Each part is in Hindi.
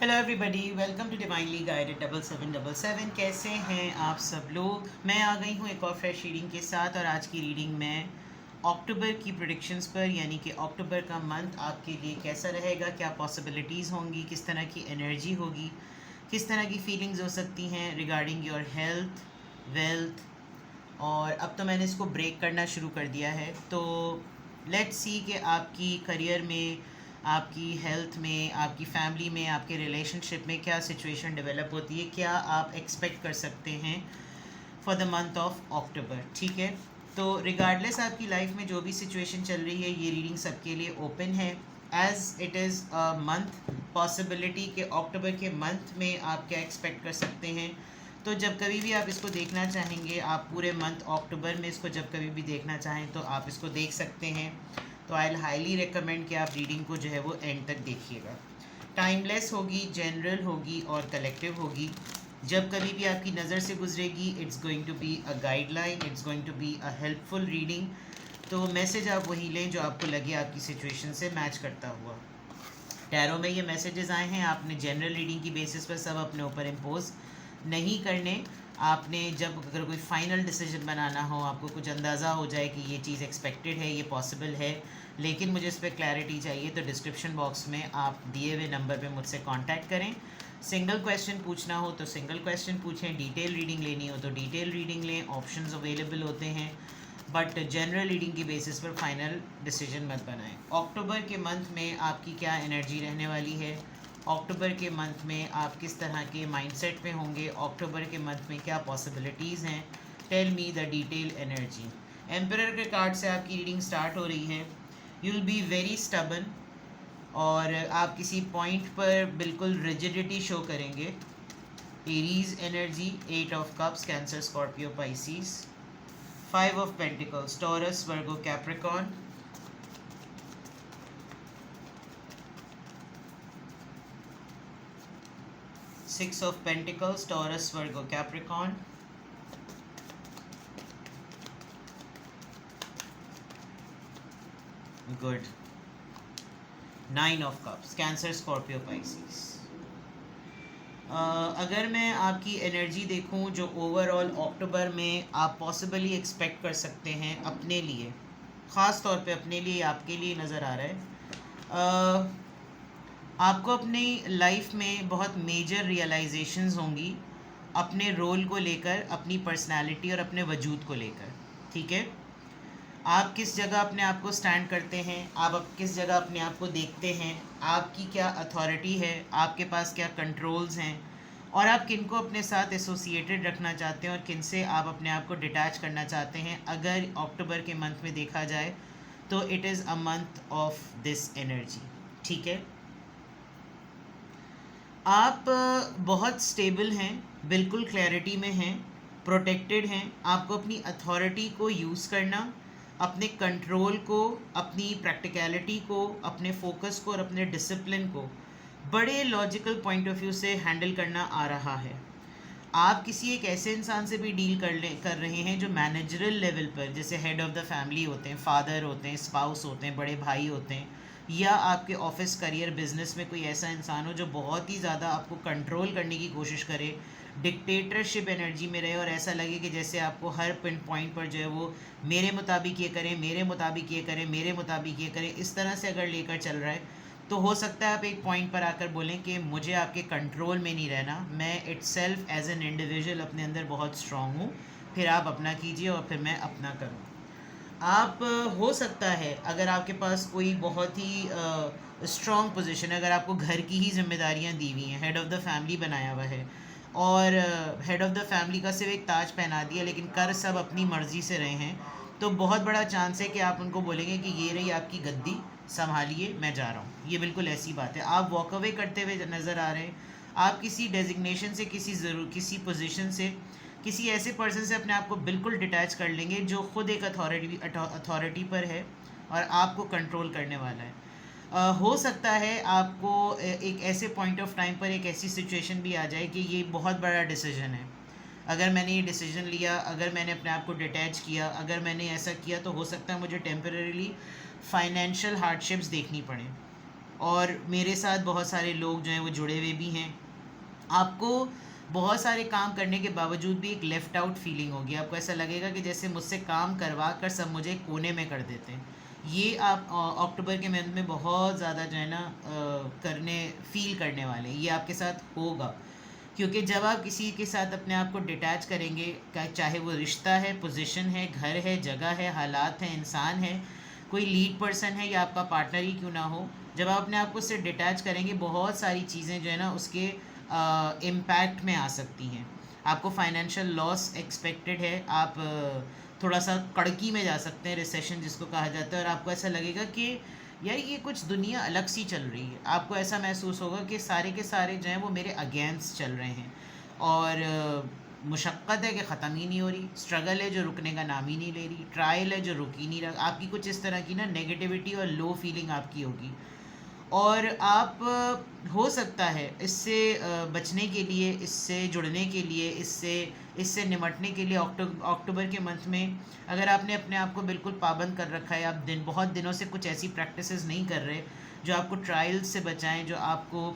Hello everybody, welcome to divinely guided 7777। कैसे हैं आप सब लोग। मैं आ गई हूँ एक और फ्रेश रीडिंग के साथ, और आज की रीडिंग में अक्टूबर की प्रेडिक्शंस पर, यानी कि अक्टूबर का मंथ आपके लिए कैसा रहेगा, क्या पॉसिबिलिटीज़ होंगी, किस तरह की एनर्जी होगी, किस तरह की फीलिंग्स हो सकती हैं रिगार्डिंग योर हेल्थ, वेल्थ। और अब तो मैंने इसको ब्रेक करना शुरू कर दिया है, तो लेट्स सी कि आपकी करियर में, आपकी हेल्थ में, आपकी फैमिली में, आपके रिलेशनशिप में क्या सिचुएशन डेवलप होती है, क्या आप एक्सपेक्ट कर सकते हैं for the month of October. ठीक है, तो रिगार्डलेस आपकी लाइफ में जो भी सिचुएशन चल रही है, ये रीडिंग सबके लिए ओपन है। As it is a month possibility के अक्टूबर के मंथ में आप क्या एक्सपेक्ट कर सकते हैं। तो जब कभी भी आप इसको देखना चाहेंगे, आप पूरे मंथ अक्टूबर में इसको जब कभी भी देखना चाहें तो आप इसको देख सकते हैं। तो आई विल हाईली रिकमेंड कि आप रीडिंग को जो है वो एंड तक देखिएगा। टाइमलेस होगी, जनरल होगी और कलेक्टिव होगी। जब कभी भी आपकी नज़र से गुजरेगी, it's going to be a guideline, it's going to be a helpful reading. तो मैसेज आप वही लें जो आपको लगे आपकी सिचुएशन से मैच करता हुआ। टैरो में ये मैसेजेस आए हैं, आपने जनरल रीडिंग की बेसिस पर सब अपने ऊपर इम्पोज नहीं करने। आपने जब अगर कोई फाइनल डिसीजन बनाना हो, आपको कुछ अंदाज़ा हो जाए कि ये चीज़ एक्सपेक्टेड है, ये पॉसिबल है, लेकिन मुझे इस पर क्लैरिटी चाहिए, तो डिस्क्रिप्शन बॉक्स में आप दिए हुए नंबर पे मुझसे कांटेक्ट करें। सिंगल क्वेश्चन पूछना हो तो सिंगल क्वेश्चन पूछें, डिटेल रीडिंग लेनी हो तो डिटेल रीडिंग लें, ऑप्शंस अवेलेबल होते हैं। बट जनरल रीडिंग की बेसिस पर फाइनल डिसीजन मत बनाएं। अक्टूबर के मंथ में आपकी क्या एनर्जी रहने वाली है, अक्टूबर के मंथ में आप किस तरह के माइंडसेट में होंगे, अक्टूबर के मंथ में क्या पॉसिबिलिटीज़ हैं, tell me the detail energy. Emperor के कार्ड से आपकी रीडिंग स्टार्ट हो रही है। You will be very stubborn, और आप किसी पॉइंट पर बिल्कुल रिजिडिटी शो करेंगे। Aries energy, 8 of cups, Cancer, Scorpio, Pisces. 5 of Pentacles, Taurus, Virgo, Capricorn. 6 of Pentacles, Taurus, Virgo, Capricorn. Good. 9 of Cups, Cancer, Scorpio, Pisces. अगर मैं आपकी एनर्जी देखूं जो ओवरऑल अक्टूबर में आप पॉसिबली एक्सपेक्ट कर सकते हैं अपने लिए, ख़ास तौर पे अपने लिए, आपके लिए नज़र आ रहा है। आपको अपनी लाइफ में बहुत मेजर रियलाइजेशंस होंगी अपने रोल को लेकर, अपनी पर्सनालिटी और अपने वजूद को लेकर। ठीक है, आप किस जगह अपने आप को स्टैंड करते हैं, आप किस जगह अपने आप को देखते हैं, आपकी क्या अथॉरिटी है, आपके पास क्या कंट्रोल्स हैं, और आप किन को अपने साथ एसोसिएटेड रखना चाहते हैं और किन से आप अपने आप को डिटैच करना चाहते हैं। अगर अक्टूबर के मंथ में देखा जाए तो it is a month of this energy. ठीक है, आप बहुत स्टेबल हैं, बिल्कुल क्लैरिटी में हैं, प्रोटेक्टेड हैं। आपको अपनी अथॉरिटी को यूज़ करना, अपने कंट्रोल को, अपनी प्रैक्टिकलिटी को, अपने फोकस को और अपने डिसिप्लिन को बड़े लॉजिकल पॉइंट ऑफ व्यू से हैंडल करना आ रहा है। आप किसी एक ऐसे इंसान से भी डील कर रहे हैं जो मैनेजरल लेवल पर, जैसे हेड ऑफ़ द फैमिली होते हैं, फादर होते हैं, स्पाउस होते हैं, बड़े भाई होते हैं, या आपके ऑफिस, करियर, बिजनेस में कोई ऐसा इंसान हो जो बहुत ही ज़्यादा आपको कंट्रोल करने की कोशिश करे, डिक्टेटरशिप एनर्जी में रहे, और ऐसा लगे कि जैसे आपको हर पिन पॉइंट पर जो है वो मेरे मुताबिक ये करें, मेरे मुताबिक ये करें, मेरे मुताबिक ये करें, इस तरह से अगर लेकर चल रहा है, तो हो सकता है आप एक पॉइंट पर आकर बोलें कि मुझे आपके कंट्रोल में नहीं रहना, मैं इटसेल्फ एज एन इंडिविजुअल अपने अंदर बहुत स्ट्रांग हूँ, फिर आप अपना कीजिए और फिर मैं अपना करूँ। आप हो सकता है अगर आपके पास कोई बहुत ही स्ट्रॉन्ग पोजीशन है, अगर आपको घर की ही जिम्मेदारियां दी हुई हैं, हेड ऑफ़ द फैमिली बनाया हुआ है, और हेड ऑफ़ द फैमिली का सिर्फ एक ताज पहना दिया, लेकिन कर सब अपनी मर्ज़ी से रहे हैं, तो बहुत बड़ा चांस है कि आप उनको बोलेंगे कि ये रही आपकी गद्दी, संभालिए, मैं जा रहा हूँ। ये बिल्कुल ऐसी बात है। आप वॉक अवे करते हुए नज़र आ रहे हैं। आप किसी डेजिग्नेशन से, किसी पोजीशन से, किसी ऐसे पर्सन से अपने आप को बिल्कुल डिटैच कर लेंगे जो ख़ुद एक अथॉरिटी पर है और आपको कंट्रोल करने वाला है। हो सकता है आपको एक ऐसे पॉइंट ऑफ टाइम पर एक ऐसी सिचुएशन भी आ जाए कि ये बहुत बड़ा डिसीजन है, अगर मैंने ये डिसीजन लिया, अगर मैंने अपने आप को डिटैच किया, अगर मैंने ऐसा किया, तो हो सकता है मुझे टेम्परेरीली फाइनेंशियल हार्डशिप्स देखनी पड़े। और मेरे साथ बहुत सारे लोग जो हैं वो जुड़े हुए भी हैं। आपको बहुत सारे काम करने के बावजूद भी एक लेफ़्ट आउट फीलिंग होगी। आपको ऐसा लगेगा कि जैसे मुझसे काम करवा कर सब मुझे कोने में कर देते हैं। ये आप अक्टूबर के मंथ में बहुत ज़्यादा जो है ना करने फ़ील करने वाले हैं। ये आपके साथ होगा, क्योंकि जब आप किसी के साथ अपने आप को डिटैच करेंगे, चाहे वो रिश्ता है, पोजीशन है, घर है, जगह है, हालात हैं, इंसान है, कोई लीड पर्सन है या आपका पार्टनर ही क्यों ना हो, जब आप अपने आप को उससे डिटैच करेंगे बहुत सारी चीज़ें जो है ना उसके इम्पैक्ट में आ सकती हैं। आपको फाइनेंशियल लॉस एक्सपेक्टेड है। आप थोड़ा सा कड़की में जा सकते हैं, रिसेशन जिसको कहा जाता है, और आपको ऐसा लगेगा कि यार ये कुछ दुनिया अलग सी चल रही है। आपको ऐसा महसूस होगा कि सारे के सारे जो हैं वो मेरे अगेंस्ट चल रहे हैं, और मुशक्क़त है कि ख़त्म ही नहीं हो रही, स्ट्रगल है जो रुकने का नाम ही नहीं ले रही, ट्रायल है जो रुक ही नहीं रहा। आपकी कुछ इस तरह की ना नेगेटिविटी और लो फीलिंग आपकी होगी। और आप हो सकता है इससे बचने के लिए, इससे जुड़ने के लिए, इससे निमटने के लिए अक्टूबर के मंथ में अगर आपने अपने आप को बिल्कुल पाबंद कर रखा है, आप बहुत दिनों से कुछ ऐसी प्रैक्टिसेस नहीं कर रहे जो आपको ट्रायल्स से बचाएं, जो आपको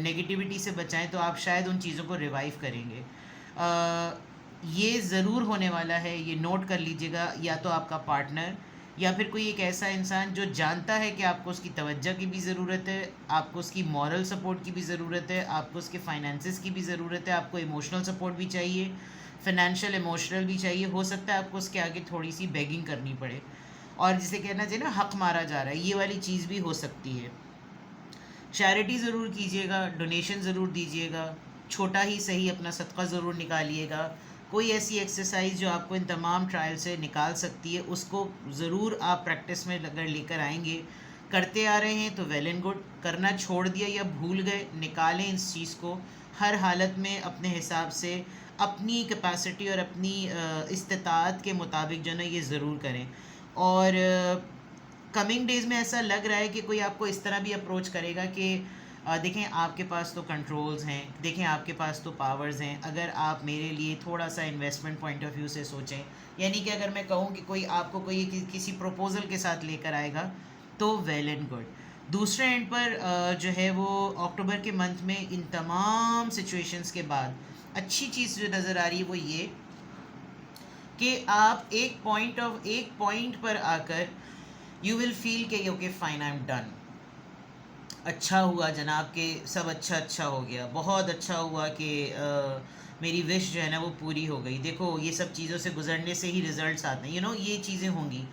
नेगेटिविटी से बचाएं, तो आप शायद उन चीज़ों को रिवाइव करेंगे। ये ज़रूर होने वाला है, ये नोट कर लीजिएगा। या तो आपका पार्टनर या फिर कोई एक ऐसा इंसान जो जानता है कि आपको उसकी तवज्जो की भी ज़रूरत है, आपको उसकी मॉरल सपोर्ट की भी ज़रूरत है, आपको उसके फाइनेंसेस की भी ज़रूरत है, आपको इमोशनल सपोर्ट भी चाहिए, फाइनेंशियल इमोशनल भी चाहिए। हो सकता है आपको उसके आगे थोड़ी सी बेगिंग करनी पड़े, और जिसे कहना चाहिए ना हक मारा जा रहा है, ये वाली चीज़ भी हो सकती है। चैरिटी ज़रूर कीजिएगा, डोनेशन ज़रूर दीजिएगा, छोटा ही सही अपना सदका ज़रूर निकालिएगा। कोई ऐसी एक्सरसाइज जो आपको इन तमाम ट्रायल से निकाल सकती है, उसको ज़रूर आप प्रैक्टिस में अगर लेकर आएंगे, करते आ रहे हैं तो वेल एंड गुड। करना छोड़ दिया या भूल गए, निकालें इस चीज़ को। हर हालत में अपने हिसाब से, अपनी कैपेसिटी और अपनी इस्तिताअत के मुताबिक जो है ये ज़रूर करें। और कमिंग डेज़ में ऐसा लग रहा है कि कोई आपको इस तरह भी अप्रोच करेगा कि देखें आपके पास तो कंट्रोल्स हैं, देखें आपके पास तो पावर्स हैं, अगर आप मेरे लिए थोड़ा सा इन्वेस्टमेंट पॉइंट ऑफ व्यू से सोचें, यानी कि अगर मैं कहूँ कि कोई आपको कोई किसी प्रपोज़ल के साथ लेकर आएगा तो वेल एंड गुड। दूसरे एंड पर जो है वो अक्टूबर के मंथ में इन तमाम सिचुएशंस के बाद अच्छी चीज़ जो नज़र आ रही है वो ये कि आप एक पॉइंट पर आकर यू विल फील कि okay fine, I am done, अच्छा हुआ जनाब कि सब अच्छा हो गया, बहुत अच्छा हुआ कि मेरी विश जो है ना वो पूरी हो गई। देखो ये सब चीज़ों से गुजरने से ही रिजल्ट्स आते हैं, ये चीज़ें होंगी।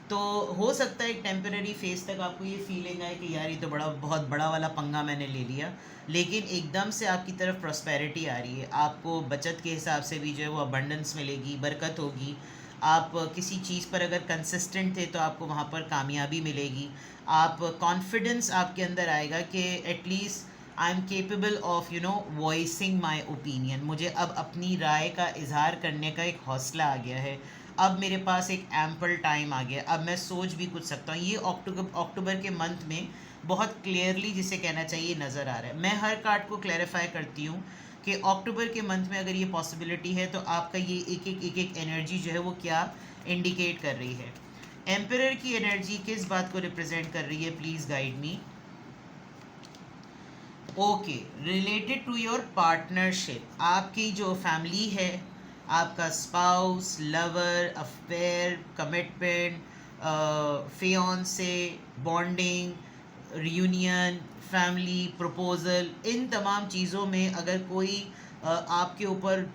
तो हो सकता है एक टेम्परेरी फेज़ तक आपको ये फीलिंग आए कि यार ये तो बहुत बड़ा वाला पंगा मैंने ले लिया, लेकिन एकदम से आपकी तरफ प्रॉस्पेरिटी आ रही है। आपको बचत के हिसाब से भी जो है वो अबंडेंस मिलेगी, बरकत होगी। आप किसी चीज़ पर अगर कंसिस्टेंट थे तो आपको वहाँ पर कामयाबी मिलेगी। आप कॉन्फिडेंस आपके अंदर आएगा कि at least I am capable of voicing my opinion. मुझे अब अपनी राय का इजहार करने का एक हौसला आ गया है, अब मेरे पास एक एम्पल टाइम आ गया, अब मैं सोच भी कुछ सकता हूँ। ये अक्टूबर के मंथ में बहुत क्लियरली जिसे कहना चाहिए नज़र आ रहा है। मैं हर कार्ड को क्लैरिफाई करती हूँ कि अक्टूबर के मंथ में अगर ये पॉसिबिलिटी है तो आपका ये एक एनर्जी जो है वो क्या इंडिकेट कर रही है। एम्परर की एनर्जी किस बात को रिप्रेजेंट कर रही है, please guide me. Okay, related to your partnership, आपकी जो फैमिली है, आपका spouse, lover, affair, commitment, fiance, bonding, reunion, family, proposal, इन तमाम चीज़ों में अगर कोई आपके ऊपर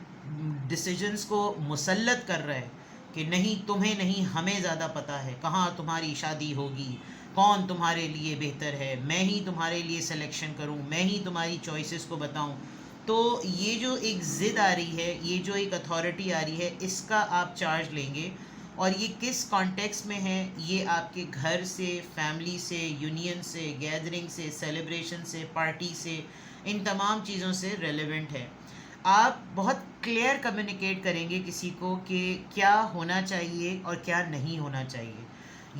डिसीजंस को मुसल्लत कर रहा है कि नहीं तुम्हें नहीं, हमें ज़्यादा पता है कहाँ तुम्हारी शादी होगी, कौन तुम्हारे लिए बेहतर है, मैं ही तुम्हारे लिए सिलेक्शन करूं, मैं ही तुम्हारी चॉइसेस को बताऊं, तो ये जो एक ज़िद आ रही है, ये जो एक अथॉरिटी आ रही है, इसका आप चार्ज लेंगे। और ये किस कॉन्टेक्स्ट में है, ये आपके घर से, फैमिली से, यूनियन से, गैदरिंग से, सेलिब्रेशन से, पार्टी से, इन तमाम चीज़ों से रेलेवेंट है। आप बहुत क्लियर कम्युनिकेट करेंगे किसी को कि क्या होना चाहिए और क्या नहीं होना चाहिए।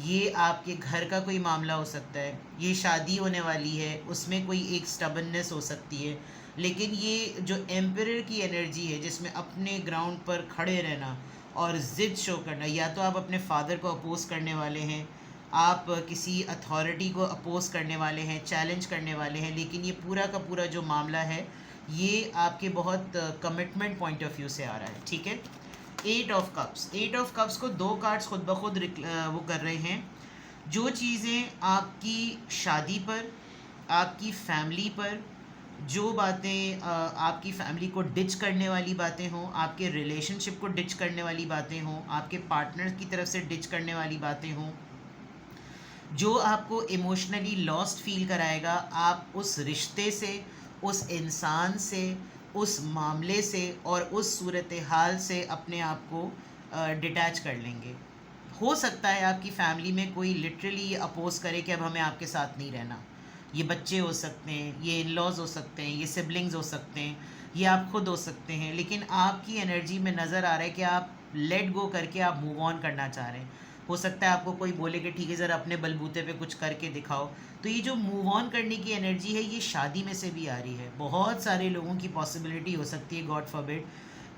ये आपके घर का कोई मामला हो सकता है, ये शादी होने वाली है उसमें कोई एक स्टबननेस हो सकती है, लेकिन ये जो एम्परर की एनर्जी है जिसमें अपने ग्राउंड पर खड़े रहना और ज़िद शो करना, या तो आप अपने फादर को अपोज करने वाले हैं आप किसी अथॉरिटी को अपोज करने वाले हैं, चैलेंज करने वाले हैं, लेकिन ये पूरा का पूरा जो मामला है ये आपके बहुत कमिटमेंट पॉइंट ऑफ व्यू से आ रहा है, ठीक है। 8 ऑफ कप्स, 8 ऑफ कप्स को 2 कार्ड्स खुद ब खुद वो कर रहे हैं। जो चीज़ें आपकी शादी पर, आपकी फैमिली पर, जो बातें आपकी फैमिली को डिच करने वाली बातें हों, आपके रिलेशनशिप को डिच करने वाली बातें हों, आपके पार्टनर की तरफ से डिच करने वाली बातें हों, जो आपको इमोशनली लॉस्ट फील कराएगा, आप उस रिश्ते से, उस इंसान से, उस मामले से और उस सूरत हाल से अपने आप को डिटैच कर लेंगे। हो सकता है आपकी फैमिली में कोई लिटरली ये अपोज करे कि अब हमें आपके साथ नहीं रहना। ये बच्चे हो सकते हैं, ये इन लॉज हो सकते हैं, ये सिबलिंग्स हो सकते हैं, ये आप खुद हो सकते हैं, लेकिन आपकी एनर्जी में नज़र आ रहा है कि आप लेट गो करके आप मूव ऑन करना चाह रहे हैं। हो सकता है आपको कोई बोले कि ठीक है ज़रा अपने बलबूते पे कुछ करके दिखाओ। तो ये जो मूव ऑन करने की एनर्जी है ये शादी में से भी आ रही है। बहुत सारे लोगों की पॉसिबिलिटी हो सकती है, गॉड फॉरबिड,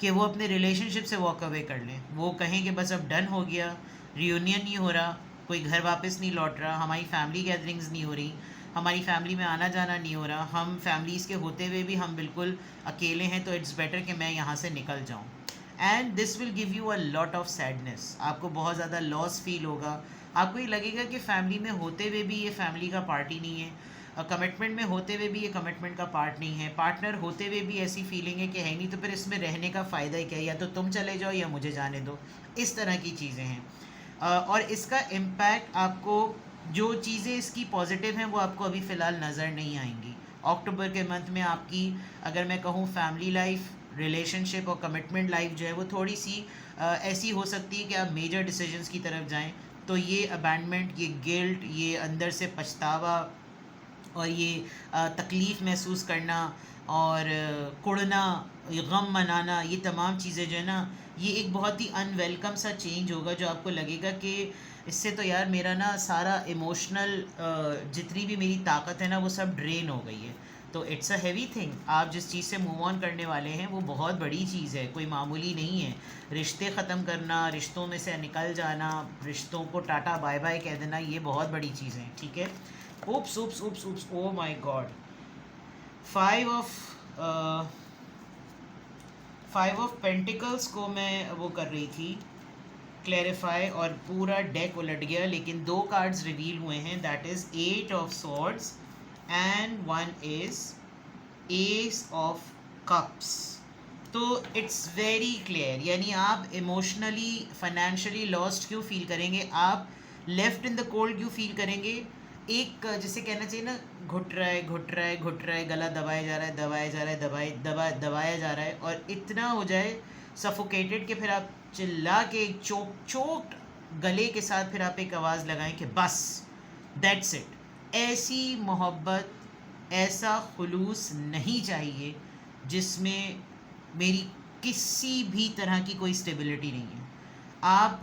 कि वो अपने रिलेशनशिप से वॉक अवे कर लें। वो कहें कि बस अब डन हो गया, रियूनियन नहीं हो रहा, कोई घर वापस नहीं लौट रहा, हमारी फैमिली गैदरिंग्स नहीं हो रही, हमारी फैमिली में आना जाना नहीं हो रहा, हम फैमिलीज़ के होते हुए भी हम बिल्कुल अकेले हैं, तो इट्स बेटर कि मैं यहाँ से निकल जाऊँ। And this will give you a lot of sadness. आपको बहुत ज़्यादा लॉस फील होगा। आपको ये लगेगा कि फ़ैमिली में होते हुए भी ये फैमिली का पार्ट ही नहीं है, कमिटमेंट में होते हुए भी ये कमिटमेंट का पार्ट नहीं है, पार्टनर होते हुए भी ऐसी फीलिंग है कि है नहीं, तो फिर इसमें रहने का फ़ायदा ही क्या है, या तो तुम चले जाओ या मुझे जाने दो। इस तरह की चीज़ें हैं। और इसका इम्पैक्ट आपको, जो चीज़ें इसकी पॉजिटिव हैं वो आपको अभी फ़िलहाल नज़र नहीं आएंगी। अक्टूबर के मंथ में आपकी, अगर मैं कहूँ, फैमिली लाइफ, रिलेशनशिप और कमिटमेंट लाइफ जो है वो थोड़ी सी ऐसी हो सकती है कि आप मेजर डिसीजंस की तरफ जाएं। तो ये अबैंडमेंट, ये गिल्ट, ये अंदर से पछतावा और ये तकलीफ़ महसूस करना और कुड़ना, ये गम मनाना, ये तमाम चीज़ें जो है ना, ये एक बहुत ही अनवेलकम सा चेंज होगा जो आपको लगेगा कि इससे तो यार मेरा ना सारा इमोशनल जितनी भी मेरी ताकत है ना वो सब ड्रेन हो गई है। तो इट्स अ हैवी थिंग। आप जिस चीज़ से मूव ऑन करने वाले हैं वो बहुत बड़ी चीज़ है, कोई मामूली नहीं है। रिश्ते ख़त्म करना, रिश्तों में से निकल जाना, रिश्तों को टाटा बाय बाय कह देना, ये बहुत बड़ी चीज़ें हैं, ठीक है। oops oops oops oops oh my god, 5 of pentacles को मैं वो कर रही थी क्लैरिफाई, और पूरा डेक उलट गया, लेकिन 2 कार्ड्स रिवील हुए हैं, that is 8 of swords and 1 is S of cups. तो इट्स वेरी क्लियर, यानी आप इमोशनली, फाइनेंशियली लॉस्ट क्यों फील करेंगे, आप लेफ्ट इन द कोल्ड क्यों फील करेंगे। एक जिसे कहना चाहिए ना, घुट रहा है घुट रहा है घुट रहा है, गला दबाया जा रहा है दबाया जा रहा है दबाया जा रहा है, और इतना हो जाए सफोकेटेड कि फिर आप चिल्ला के एक चोक गले के साथ फिर आप एक आवाज़ लगाएं कि बस दैट्स इट। ऐसी मोहब्बत, ऐसा खुलूस नहीं चाहिए जिसमें मेरी किसी भी तरह की कोई स्टेबिलिटी नहीं है। आप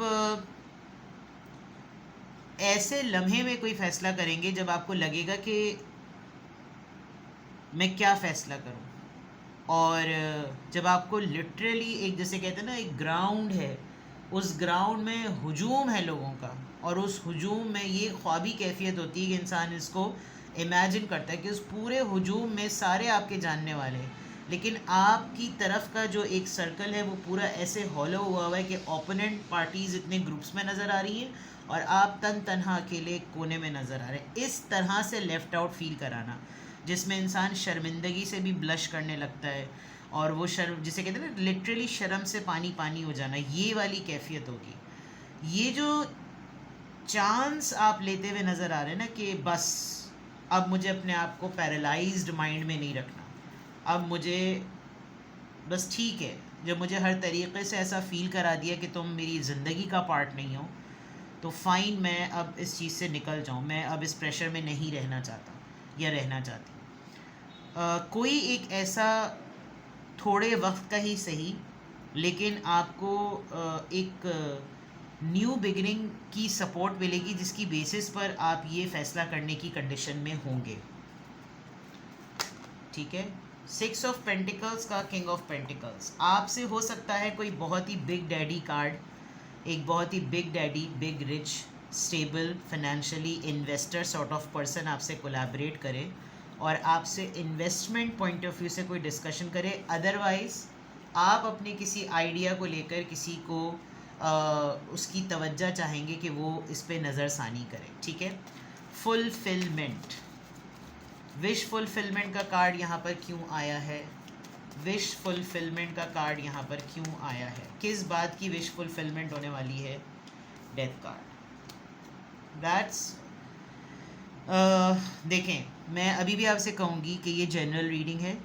ऐसे लम्हे में कोई फ़ैसला करेंगे जब आपको लगेगा कि मैं क्या फ़ैसला करूं, और जब आपको लिटरली एक, जैसे कहते हैं ना, एक ग्राउंड है, उस ग्राउंड में हुजूम है लोगों का, और उस हुजूम में ये ख्वाबी कैफियत होती है कि इंसान इसको इमेजिन करता है कि उस पूरे हुजूम में सारे आपके जानने वाले हैं, लेकिन आपकी तरफ का जो एक सर्कल है वो पूरा ऐसे हॉलो हुआ है कि ओपोनेंट पार्टीज़ इतने ग्रुप्स में नज़र आ रही हैं और आप तन्हा अकेले एक कोने में नज़र आ रहे हैं। इस तरह से लेफ़्ट आउट फील कराना, जिसमें इंसान शर्मिंदगी से भी ब्लश करने लगता है, और वो शर्म, जिसे कहते हैं ना, लिटरली शर्म से पानी पानी हो जाना, ये वाली कैफियत होगी। ये जो चांस आप लेते हुए नज़र आ रहे हैं ना कि बस अब मुझे अपने आप को पैरालाइज्ड माइंड में नहीं रखना, अब मुझे बस ठीक है, जब मुझे हर तरीक़े से ऐसा फ़ील करा दिया कि तुम मेरी ज़िंदगी का पार्ट नहीं हो, तो फ़ाइन, मैं अब इस चीज़ से निकल जाऊँ, मैं अब इस प्रेशर में नहीं रहना चाहता या रहना चाहती। कोई एक ऐसा थोड़े वक्त का ही सही, लेकिन आपको एक न्यू बिगिनिंग की सपोर्ट मिलेगी जिसकी बेसिस पर आप ये फ़ैसला करने की कंडीशन में होंगे, ठीक है। 6 ऑफ पेंटिकल्स का किंग ऑफ पेंटिकल्स, आपसे हो सकता है कोई बहुत ही बिग डैडी कार्ड, एक बहुत ही big daddy, big rich, stable, financially investor sort of person आपसे कोलैबोरेट करे और आपसे इन्वेस्टमेंट पॉइंट ऑफ व्यू से कोई डिस्कशन करे। अदरवाइज़ आप अपने किसी आइडिया को लेकर किसी को उसकी तवज्जो चाहेंगे कि वो इस पे नज़रसानी करे, ठीक है। फुलफिलमेंट, विश फुलफिलमेंट का कार्ड यहाँ पर क्यों आया है? विश फुलफिलमेंट का कार्ड यहाँ पर क्यों आया है? किस बात की विश फुलफिलमेंट होने वाली है? Death card. दैट्स देखें, मैं अभी भी आपसे कहूँगी कि ये जनरल रीडिंग है,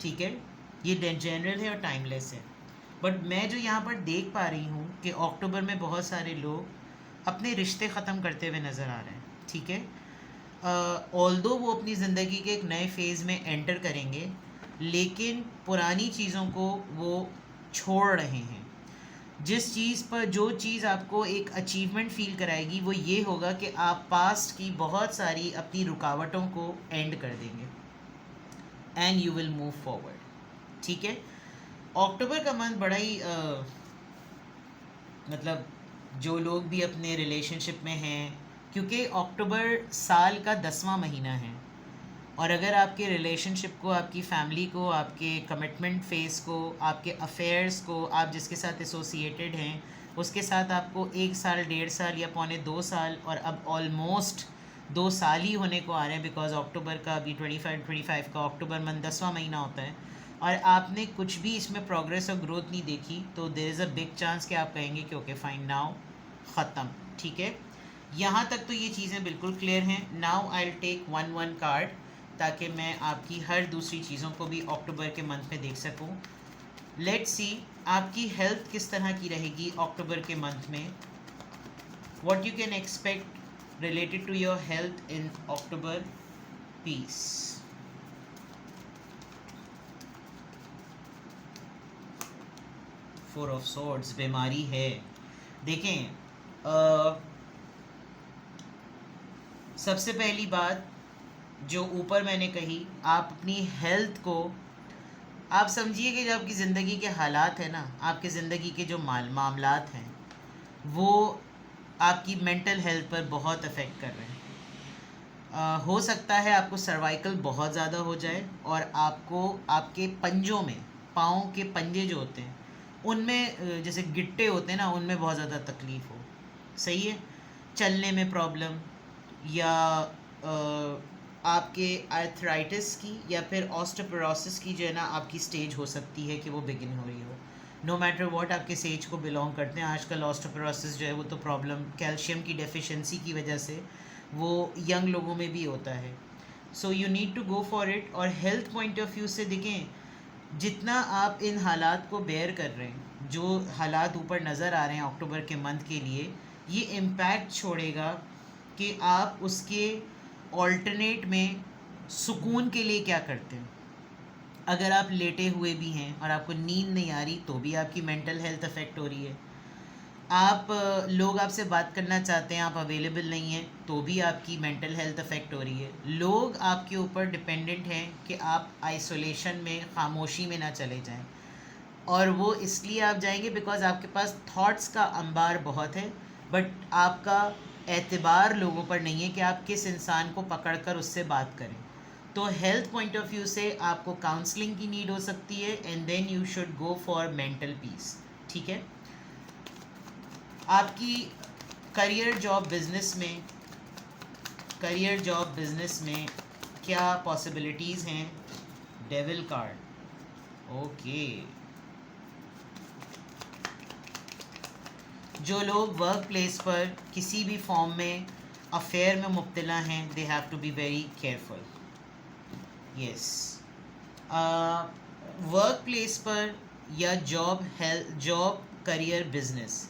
ठीक है, ये जनरल है और टाइमलेस है। बट मैं जो यहाँ पर देख पा रही हूँ कि अक्टूबर में बहुत सारे लोग अपने रिश्ते ख़त्म करते हुए नज़र आ रहे हैं, ठीक है। ऑल्दो वो अपनी ज़िंदगी के एक नए फेज़ में एंटर करेंगे, लेकिन पुरानी चीज़ों को वो छोड़ रहे हैं। जिस चीज़ पर जो चीज़ आपको एक अचीवमेंट फ़ील कराएगी वो ये होगा कि आप पास्ट की बहुत सारी अपनी रुकावटों को एंड कर देंगे and you will move forward, ठीक है। अक्टूबर का मंथ बड़ा ही मतलब जो लोग भी अपने रिलेशनशिप में हैं, क्योंकि अक्टूबर साल का 10वां महीना है और अगर आपके रिलेशनशिप को, आपकी फैमिली को, आपके कमिटमेंट फेज़ को, आपके अफेयर्स को, आप जिसके साथ एसोसिएटेड हैं उसके साथ आपको 1 साल, 1.5 साल या पौने 2 साल और अब ऑलमोस्ट 2 साल ही होने को आ रहे हैं, बिकॉज अक्टूबर का अभी 25 का अक्टूबर मंथ 10वां महीना होता है और आपने कुछ भी इसमें प्रोग्रेस और ग्रोथ नहीं देखी, तो there is a big chance कि आप कहेंगे कि ओके फाइन नाउ ख़त्म, ठीक है। यहाँ तक तो ये चीज़ें बिल्कुल क्लियर हैं। Now I will take one card ताकि मैं आपकी हर दूसरी चीज़ों को भी अक्टूबर के मंथ में देख सकूं। लेट्स सी आपकी हेल्थ किस तरह की रहेगी अक्टूबर के मंथ में। What you can expect related to your health in October. Peace, 4 of swords, बीमारी है। देखें, सबसे पहली बात जो ऊपर मैंने कही, आप अपनी हेल्थ को आप समझिए कि जो आपकी ज़िंदगी के हालात हैं ना, आपकी ज़िंदगी के जो मामलात हैं वो आपकी मेंटल हेल्थ पर बहुत अफेक्ट कर रहे हैं। हो सकता है आपको सर्वाइकल बहुत ज़्यादा हो जाए और आपको आपके पंजों में, पाँव के पंजे जो होते हैं उनमें जैसे गिट्टे होते हैं ना, उनमें बहुत ज़्यादा तकलीफ़ हो, सही है, चलने में प्रॉब्लम, या आपके आर्थराइटिस की या फिर ऑस्टियोपोरोसिस की जो है ना आपकी स्टेज हो सकती है कि वो बिगिन हो रही हो। नो मैटर व्हाट आपके स्टेज को बिलोंग करते हैं। आजकल ऑस्टियोपोरोसिस जो है वो तो प्रॉब्लम कैल्शियम की डेफिशिएंसी की वजह से वो यंग लोगों में भी होता है। So you need to go for it. और हेल्थ पॉइंट ऑफ व्यू से देखें, जितना आप इन हालात को बेयर कर रहे हैं, जो हालात ऊपर नज़र आ रहे हैं अक्टूबर के मंथ के लिए, ये इम्पैक्ट छोड़ेगा कि आप उसके ऑल्टरनेट में सुकून के लिए क्या करते हैं। अगर आप लेटे हुए भी हैं और आपको नींद नहीं आ रही तो भी आपकी मेंटल हेल्थ अफेक्ट हो रही है। आप लोग आपसे बात करना चाहते हैं, आप अवेलेबल नहीं हैं तो भी आपकी मेंटल हेल्थ अफेक्ट हो रही है। लोग आपके ऊपर डिपेंडेंट हैं कि आप आइसोलेशन में, खामोशी में ना चले जाएं, और वो इसलिए आप जाएंगे बिकॉज आपके पास थॉट्स का अंबार बहुत है, बट आपका एतबार लोगों पर नहीं है कि आप किस इंसान को पकड़कर उससे बात करें। तो हेल्थ पॉइंट ऑफ व्यू से आपको काउंसलिंग की नीड हो सकती है and then you should go for mental peace, ठीक है। आपकी करियर जॉब बिजनेस में क्या पॉसिबिलिटीज़ हैं? Devil card, okay. जो लोग वर्क प्लेस पर किसी भी फॉर्म में अफेयर में मुब्तला हैं, they have to be very careful. Yes, workplace पर या जॉब करियर बिजनेस,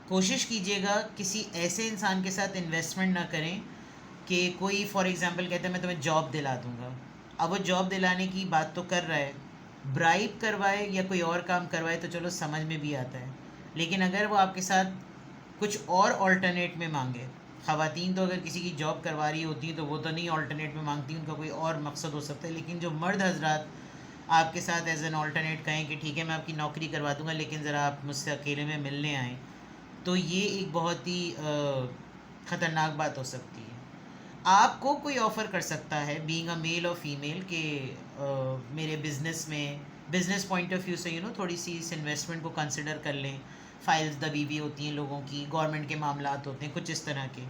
कोशिश कीजिएगा किसी ऐसे इंसान के साथ इन्वेस्टमेंट ना करें कि कोई फॉर एग्जांपल कहता है मैं तुम्हें जॉब दिला दूंगा। अब वो जॉब दिलाने की बात तो कर रहा है, ब्राइब करवाए या कोई और काम करवाए तो चलो समझ में भी आता है, लेकिन अगर वो आपके साथ कुछ और ऑल्टरनेट में मांगे, ख़वातीन तो अगर किसी की जॉब करवा रही होती हैं तो वो तो नहीं ऑल्टरनेट में मांगती, उनका कोई और मकसद हो सकता है, लेकिन जो मर्द हजरात आपके साथ एज एन ऑल्टरनेट कहें कि ठीक है मैं आपकी नौकरी करवा दूंगा लेकिन ज़रा आप मुझसे अकेले में मिलने आएँ, तो ये एक बहुत ही ख़तरनाक बात हो सकती है। आपको कोई ऑफ़र कर सकता है बीइंग अ मेल और फीमेल के मेरे बिज़नेस में, बिज़नेस पॉइंट ऑफ व्यू से थोड़ी सी इस इन्वेस्टमेंट को कंसिडर कर लें। फाइल्स दबी हुई होती हैं लोगों की, गवर्नमेंट के मामलात होते हैं कुछ इस तरह के।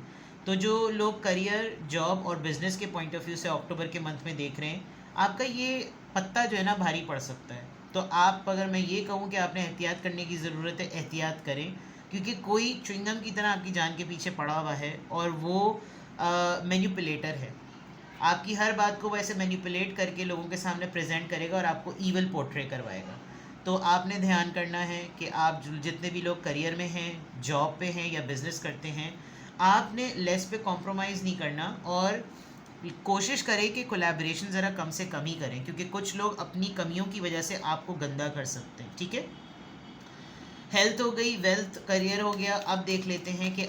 तो जो लोग करियर, जॉब और बिज़नेस के पॉइंट ऑफ व्यू से अक्टूबर के मंथ में देख रहे हैं, आपका ये पत्ता जो है ना भारी पड़ सकता है। तो आप, अगर मैं ये कहूँ कि आपने एहतियात करने की ज़रूरत है, एहतियात करें, क्योंकि कोई च्युइंगम की तरह आपकी जान के पीछे पड़ा हुआ है और वो मैनिपुलेटर है। आपकी हर बात को वैसे मैनिपुलेट करके लोगों के सामने प्रेजेंट करेगा और आपको ईवल पोर्ट्रे करवाएगा। तो आपने ध्यान करना है कि आप जितने भी लोग करियर में हैं, जॉब पे हैं या बिज़नेस करते हैं, आपने लेस पे कॉम्प्रोमाइज़ नहीं करना और कोशिश करें कि कोलैबोरेशन ज़रा कम से कम ही करें, क्योंकि कुछ लोग अपनी कमियों की वजह से आपको गंदा कर सकते हैं। ठीक है, हेल्थ हो गई, वेल्थ, करियर हो गया। अब देख लेते हैं कि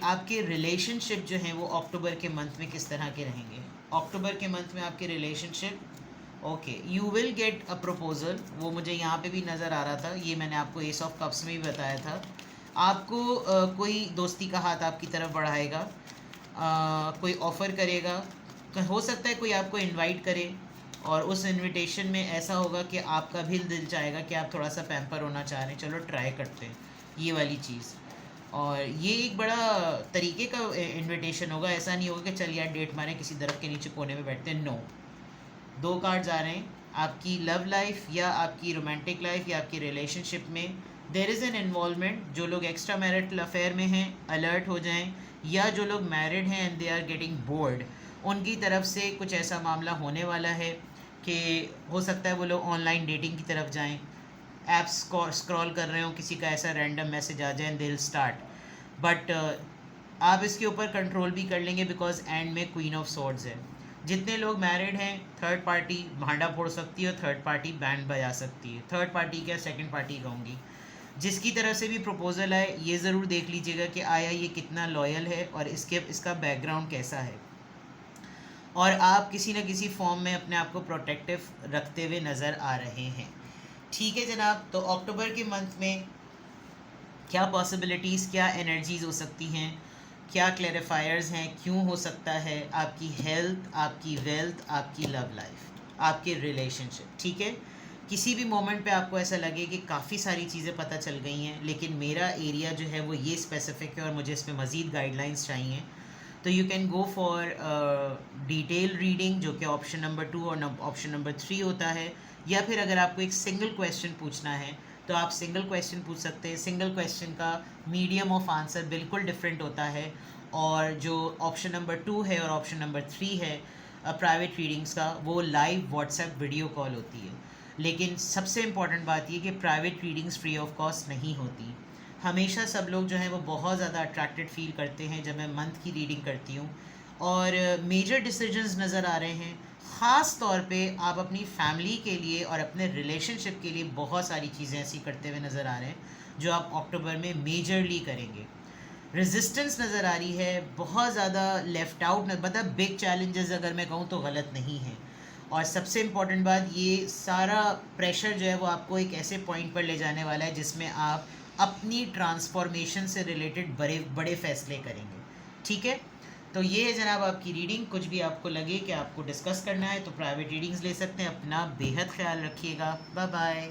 आपके रिलेशनशिप जो हैं वो अक्टूबर के मंथ में किस तरह के रहेंगे। अक्टूबर के मंथ में आपके relationship, okay, you will get a proposal. वो मुझे यहाँ पे भी नज़र आ रहा था, ये मैंने आपको एस ऑफ कप्स में भी बताया था। आपको कोई दोस्ती का हाथ आपकी तरफ बढ़ाएगा, कोई ऑफ़र करेगा। हो सकता है कोई आपको इनवाइट करे और उस इनविटेशन में ऐसा होगा कि आपका भी दिल चाहेगा कि आप थोड़ा सा पैम्पर होना चाह रहे हैं, चलो ट्राई करते हैं ये वाली चीज़। और ये एक बड़ा तरीके का इनविटेशन होगा, ऐसा नहीं होगा कि चल यार डेट मारें, किसी दरख्त के नीचे कोने में बैठते हैं। नो, दो कार्ड्स आ रहे हैं। आपकी लव लाइफ या आपकी रोमांटिक लाइफ या आपकी रिलेशनशिप में देयर इज़ एन इन्वॉल्वमेंट। जो लोग एक्स्ट्रा मैरिटल अफेयर में हैं अलर्ट हो जाएं, या जो लोग मैरिड हैं and they are getting bored, उनकी तरफ से कुछ ऐसा मामला होने वाला है कि हो सकता है वो लोग ऑनलाइन डेटिंग की तरफ जाएं। ऐप्स को स्क्रॉल कर रहे हो, किसी का ऐसा रैंडम मैसेज आ जाए, दे विल स्टार्ट। बट आप इसके ऊपर कंट्रोल भी कर लेंगे बिकॉज एंड में क्वीन ऑफ सॉर्ड्स है। जितने लोग मैरिड हैं, थर्ड पार्टी भांडा फोड़ सकती है और थर्ड पार्टी बैंड बजा सकती है। थर्ड पार्टी क्या, सेकंड पार्टी कहूँगी। जिसकी तरफ से भी प्रपोज़ल आए, ये ज़रूर देख लीजिएगा कि आया ये कितना लॉयल है और इसका बैकग्राउंड कैसा है, और आप किसी न किसी फॉर्म में अपने आप को प्रोटेक्टिव रखते हुए नज़र आ रहे हैं। ठीक है जनाब, तो अक्टूबर के मंथ में क्या पॉसिबिलिटीज़, क्या एनर्जीज़ हो सकती हैं, क्या क्लैरिफायर्स हैं, क्यों हो सकता है, आपकी हेल्थ, आपकी वेल्थ, आपकी लव लाइफ, आपके रिलेशनशिप। ठीक है, किसी भी मोमेंट पे आपको ऐसा लगे कि काफ़ी सारी चीज़ें पता चल गई हैं लेकिन मेरा एरिया जो है वो ये स्पेसिफिक है और मुझे इसमें मज़ीद गाइडलाइंस चाहिए, तो you can go for detail reading, जो कि ऑप्शन नंबर 2 और ऑप्शन नंबर 3 होता है। या फिर अगर आपको एक सिंगल क्वेश्चन पूछना है तो आप सिंगल क्वेश्चन पूछ सकते हैं। सिंगल क्वेश्चन का मीडियम ऑफ आंसर बिल्कुल डिफरेंट होता है, और जो ऑप्शन नंबर 2 है और ऑप्शन नंबर 3 है प्राइवेट रीडिंग्स का, वो लाइव व्हाट्सएप वीडियो कॉल होती है। लेकिन सबसे इम्पॉर्टेंट बात ये कि private readings free of cost नहीं होती। हमेशा सब लोग जो हैं वो बहुत ज़्यादा अट्रैक्टेड फील करते हैं जब मैं मंथ की रीडिंग करती हूँ, और मेजर डिसीजंस नज़र आ रहे हैं। ख़ास तौर पे आप अपनी फैमिली के लिए और अपने रिलेशनशिप के लिए बहुत सारी चीज़ें ऐसी करते हुए नज़र आ रहे हैं जो आप अक्टूबर में मेजरली करेंगे। रेजिस्टेंस नज़र आ रही है बहुत ज़्यादा, लेफ़्ट आउट, मतलब बिग चैलेंजेस अगर मैं कहूँ तो गलत नहीं है। और सबसे इम्पॉर्टेंट बात, ये सारा प्रेशर जो है वो आपको एक ऐसे पॉइंट पर ले जाने वाला है जिसमें आप अपनी ट्रांसफॉर्मेशन से रिलेटेड बड़े बड़े फैसले करेंगे। ठीक है, तो ये है जनाब आपकी रीडिंग। कुछ भी आपको लगे कि आपको डिस्कस करना है तो प्राइवेट रीडिंग्स ले सकते हैं। अपना बेहद ख्याल रखिएगा। Bye bye.